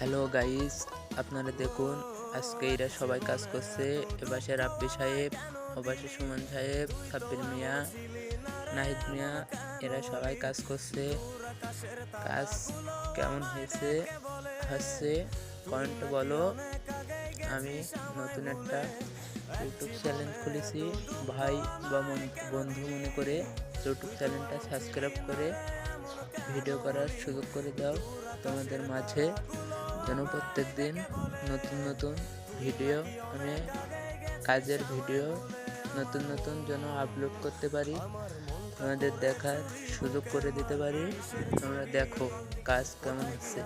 Hello guys, আপনারা দেখুন আজকে এরা সবাই কাজ করছে। এপাশে রাব্বি সাহেব, ওপাশে সুমন সাহেব, সাব্বির মিয়া, নাহিদ মিয়া, এরা সবাই কাজ করছে। কাজ কেমন হয়েছে হচ্ছে কমেন্টে বলো। আমি নতুন একটা ইউটিউব চ্যানেল খুলেছি, ভাই বা বন্ধু মনে করে ইউটিউব চ্যানেলটা সাবস্ক্রাইব করে ভিডিও করার সুযোগ করে দাও তোমাদের মাঝে, যেন প্রত্যেক দিন নতুন নতুন ভিডিও, আমি কাজের ভিডিও নতুন নতুন যেন আপলোড করতে পারি, তোমাদের দেখার সুযোগ করে দিতে পারি। তোমরা দেখো কাজ কেমন হচ্ছে।